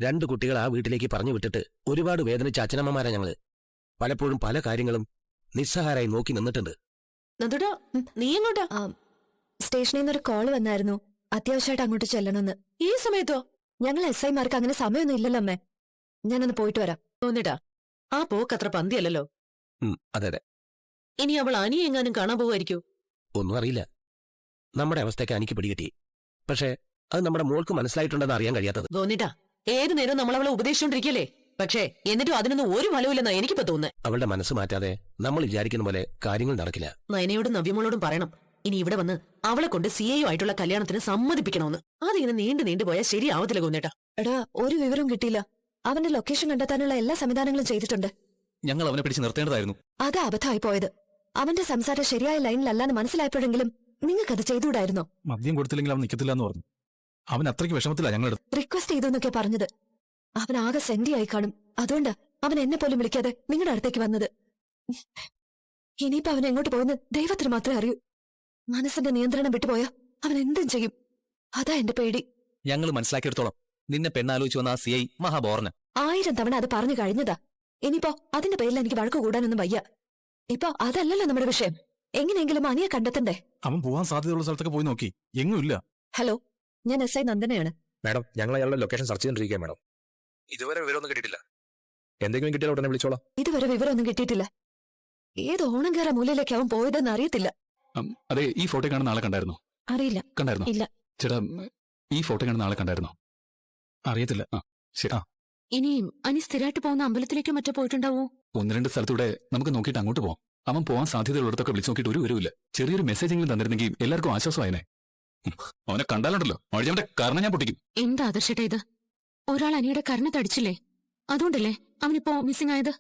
2 കുട്ടികൾ ആ വീട്ടിലേക്ക് പറഞ്ഞു വിട്ടിട്ട് ഒരുപാട് വേദനിച്ച അച്ഛനമ്മമാരാ ഞങ്ങള്. പലപ്പോഴും പല കാര്യങ്ങളും നിസ്സഹാരായി നോക്കി നിന്നിട്ടുണ്ട്. നീ എങ്ങോട്ടാ? സ്റ്റേഷനിൽ നിന്നൊരു കോള് വന്നായിരുന്നു, അത്യാവശ്യമായിട്ട് അങ്ങോട്ട് ചെല്ലണമെന്ന്. ഈ സമയത്തോ? ഞങ്ങൾ SI മാർക്ക് അങ്ങനെ സമയമൊന്നും ഇല്ലല്ലോ അമ്മേ. ഞാനൊന്ന് പോയിട്ട് വരാം. തോന്നിട്ടാ ആ പോക്കത്ര പന്തിയല്ലോ. അതെ അതെ. ഇനി അവൾ അനിയെ എങ്ങാനും കാണാൻ പോവായിരിക്കോ? ഒന്നും അറിയില്ല. നമ്മുടെ അവസ്ഥയ്ക്ക് എനിക്ക് പിടികിട്ടി. പക്ഷേ അത് നമ്മുടെ മോൾക്ക് മനസ്സിലായിട്ടുണ്ടെന്ന് അറിയാൻ കഴിയാത്തത്. തോന്നിട്ടാ ഏതു നേരവും നമ്മളവളെ ഉപദേശിച്ചോണ്ടിരിക്കല്ലേ? പക്ഷേ എന്നിട്ടും അതിനൊന്നും ഒരു ഫലവുമില്ലെന്നാ എനിക്കിപ്പോ തോന്നുന്നത്. അവളുടെ മനസ്സ് മാറ്റാതെ നമ്മൾ വിചാരിക്കുന്ന പോലെ കാര്യങ്ങൾ നടക്കില്ല. നയനയോടും നവ്യമോളോടും പറയണം, ഇനി ഇവിടെ വന്ന് അവളെ കൊണ്ട് CA ആയിട്ടുള്ള കല്യാണത്തിന് സമ്മതിപ്പിക്കണമെന്ന്. അതിങ്ങനെ നീണ്ടു പോയാൽ ശരിയാവത്തില്ല കോന്നേട്ടാ. എടാ, ഒരു വിവരവും കിട്ടിയില്ല. അവന്റെ ലൊക്കേഷൻ കണ്ടെത്താനുള്ള എല്ലാ സംവിധാനങ്ങളും ചെയ്തിട്ടുണ്ട്. ഞങ്ങൾ അവനെ പിടിച്ച് നിർത്തേണ്ടതായിരുന്നു. അത് അബദ്ധമായി പോയത്. അവന്റെ സംസാരം ശരിയായ ലൈനിലല്ലാന്ന് മനസ്സിലായപ്പോഴെങ്കിലും നിങ്ങൾക്കത് ചെയ്തുകൂടായിരുന്നോ? മദ്യം കൊടുത്തില്ലെങ്കിൽ അവൻ നിൽക്കത്തില്ല എന്ന് പറഞ്ഞു. അവൻ അത്രയ്ക്ക് വിഷമത്തില്ല ഞങ്ങളുടെ. റിക്വസ്റ്റ് ചെയ്തെന്നൊക്കെ പറഞ്ഞത്. അവൻ ആകെ സെന്റിയായി കാണും. അതുകൊണ്ട് അവൻ എന്നെ പോലും വിളിക്കാതെ നിങ്ങളുടെ അടുത്തേക്ക് വന്നത്. ഇനിയിപ്പോ അവൻ എങ്ങോട്ട് പോയെന്ന് ദൈവത്തിന് മാത്രമേ അറിയൂ. മനസ്സിന്റെ നിയന്ത്രണം വിട്ടുപോയാ അവൻ എന്തും ചെയ്യും. അതാ എന്റെ പേടി. ഞങ്ങൾ മനസ്സിലാക്കിയെടുത്തോളം നിന്നെ പെണ്ണാലോചിച്ച് വന്ന ആ CI മഹാബോർന് 1000 തവണ അത് പറഞ്ഞു കഴിഞ്ഞതാ. ഇനിയിപ്പോ അതിന്റെ പേരിൽ എനിക്ക് വഴക്ക് കൂടാനൊന്നും വയ്യ. ഇപ്പൊ അതല്ലല്ലോ നമ്മുടെ വിഷയം. എങ്ങനെയെങ്കിലും അനിയെ കണ്ടെത്തണ്ടേ? അവൻ പോവാൻ സാധ്യതയുള്ള സ്ഥലത്തൊക്കെ പോയി നോക്കി, എങ്ങുമില്ല. ഹലോ, ഞാൻ SI നന്ദനയാണ്. മാഡം, ഞങ്ങൾ അയാളുടെ ലൊക്കേഷൻ സെർച്ച് ചെയ്തിരിക്കുക മാഡം. ഇതുവരെ വിവരമൊന്നും കിട്ടിയിട്ടില്ല. എന്തെങ്കിലും കിട്ടിയാൽ ഉടനെ വിളിച്ചോളാം. ഇതുവരെ വിവരമൊന്നും കിട്ടിയിട്ടില്ല. ഏത് ഓണംകാര മൂലയിലേക്ക് അവൻ പോയതെന്ന് അറിയത്തില്ല. അതെ, ഈ ഫോട്ടോ കാണുന്ന ആളെ കണ്ടായിരുന്നോ? അറിയില്ല. കണ്ടായിരുന്നോ? ഇല്ല. ചേട്ടാ, ഈ ഫോട്ടോ കാണുന്ന ആളെ കണ്ടായിരുന്നോ? അറിയത്തില്ല. ശരി. ഇനി അനി സ്ഥിരമായിട്ട് പോകുന്ന അമ്പലത്തിലേക്കോ മറ്റോ പോയിട്ടുണ്ടാവോ? 1-2 സ്ഥലത്തൂടെ നമുക്ക് നോക്കിയിട്ട് അങ്ങോട്ട് പോവാം. അവൻ പോവാൻ സാധ്യതയുള്ളിടത്തൊക്കെ വിളിച്ചു നോക്കിയിട്ട് ഒരു വിവരമില്ല. ചെറിയൊരു മെസ്സേജെങ്കിലും തന്നിരുന്നെങ്കിൽ എല്ലാവർക്കും ആശ്വാസമായനെ. അവനെ കണ്ടാലുണ്ടല്ലോ അവന്റെ കാരണം ഞാൻ പൊട്ടിക്കും. എന്താ ആദർശേട്ടാ ഇത്? ഒരാൾ അനിയുടെ കരണ തടിച്ചില്ലേ? അതുകൊണ്ടല്ലേ അവനിപ്പോ മിസ്സിംഗ് ആയത്?